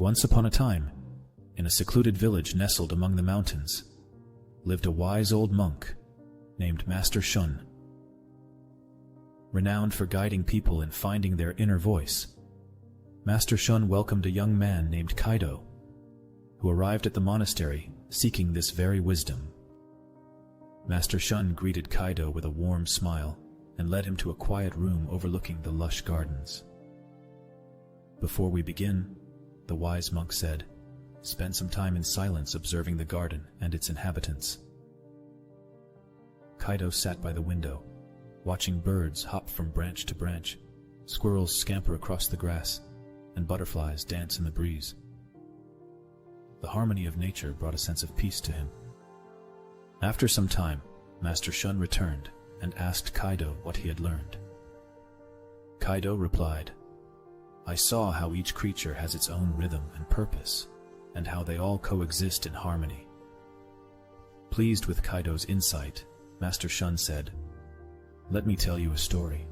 Once upon a time, in a secluded village nestled among the mountains, lived a wise old monk named Master Shun. Renowned for guiding people in finding their inner voice, Master Shun welcomed a young man named Kaido, who arrived at the monastery seeking this very wisdom. Master Shun greeted Kaido with a warm smile and led him to a quiet room overlooking the lush gardens. "Before we begin," the wise monk said, "spend some time in silence observing the garden and its inhabitants." Kaido sat by the window, watching birds hop from branch to branch, squirrels scamper across the grass, and butterflies dance in the breeze. The harmony of nature brought a sense of peace to him. After some time, Master Shun returned and asked Kaido what he had learned. Kaido replied, "I saw how each creature has its own rhythm and purpose, and how they all coexist in harmony." Pleased with Kaido's insight, Master Shun said, "Let me tell you a story."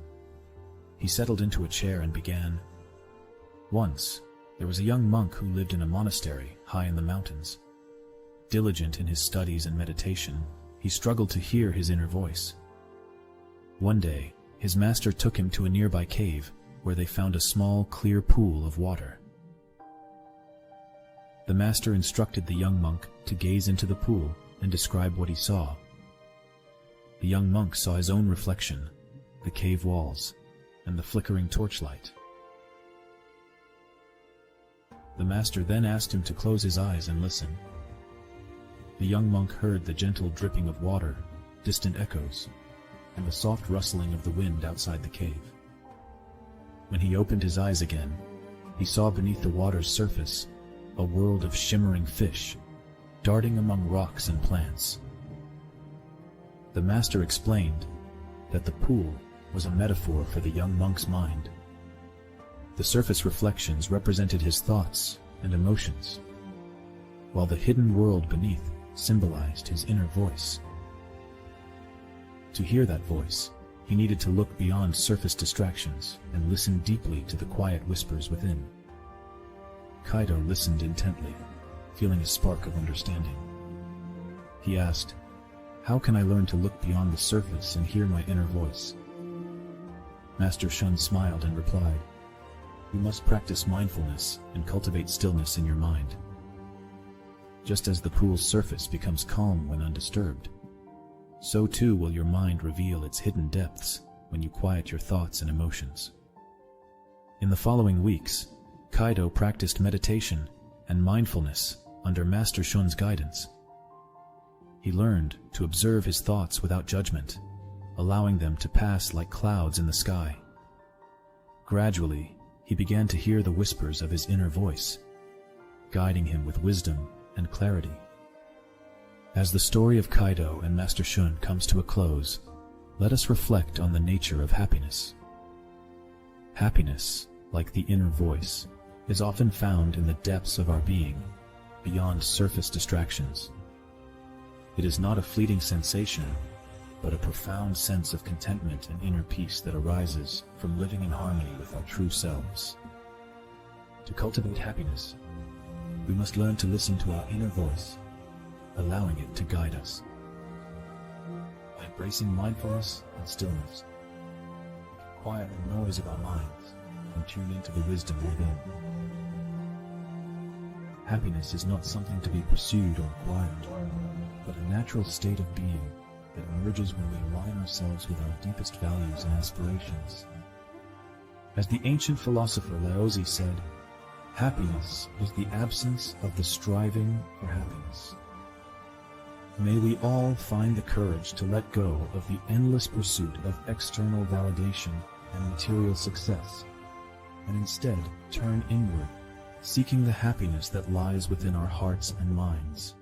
He settled into a chair and began. Once, there was a young monk who lived in a monastery high in the mountains. Diligent in his studies and meditation, he struggled to hear his inner voice. One day, his master took him to a nearby cave where they found a small, clear pool of water. The master instructed the young monk to gaze into the pool and describe what he saw. The young monk saw his own reflection, the cave walls, and the flickering torchlight. The master then asked him to close his eyes and listen. The young monk heard the gentle dripping of water, distant echoes, and the soft rustling of the wind outside the cave. When he opened his eyes again, he saw beneath the water's surface a world of shimmering fish, darting among rocks and plants. The master explained that the pool was a metaphor for the young monk's mind. The surface reflections represented his thoughts and emotions, while the hidden world beneath symbolized his inner voice. To hear that voice, he needed to look beyond surface distractions and listen deeply to the quiet whispers within. Kaido listened intently, feeling a spark of understanding. He asked, "How can I learn to look beyond the surface and hear my inner voice?" Master Shun smiled and replied, "You must practice mindfulness and cultivate stillness in your mind. Just as the pool's surface becomes calm when undisturbed, so too will your mind reveal its hidden depths when you quiet your thoughts and emotions." In the following weeks, Kaido practiced meditation and mindfulness under Master Shun's guidance. He learned to observe his thoughts without judgment, allowing them to pass like clouds in the sky. Gradually, he began to hear the whispers of his inner voice, guiding him with wisdom and clarity. As the story of Kaido and Master Shun comes to a close, let us reflect on the nature of happiness. Happiness, like the inner voice, is often found in the depths of our being, beyond surface distractions. It is not a fleeting sensation, but a profound sense of contentment and inner peace that arises from living in harmony with our true selves. To cultivate happiness, we must learn to listen to our inner voice, allowing it to guide us. By embracing mindfulness and stillness, we can quiet the noise of our minds and tune into the wisdom within. Happiness is not something to be pursued or acquired, but a natural state of being that emerges when we align ourselves with our deepest values and aspirations. As the ancient philosopher Laozi said, "Happiness is the absence of the striving for happiness." May we all find the courage to let go of the endless pursuit of external validation and material success, and instead turn inward, seeking the happiness that lies within our hearts and minds.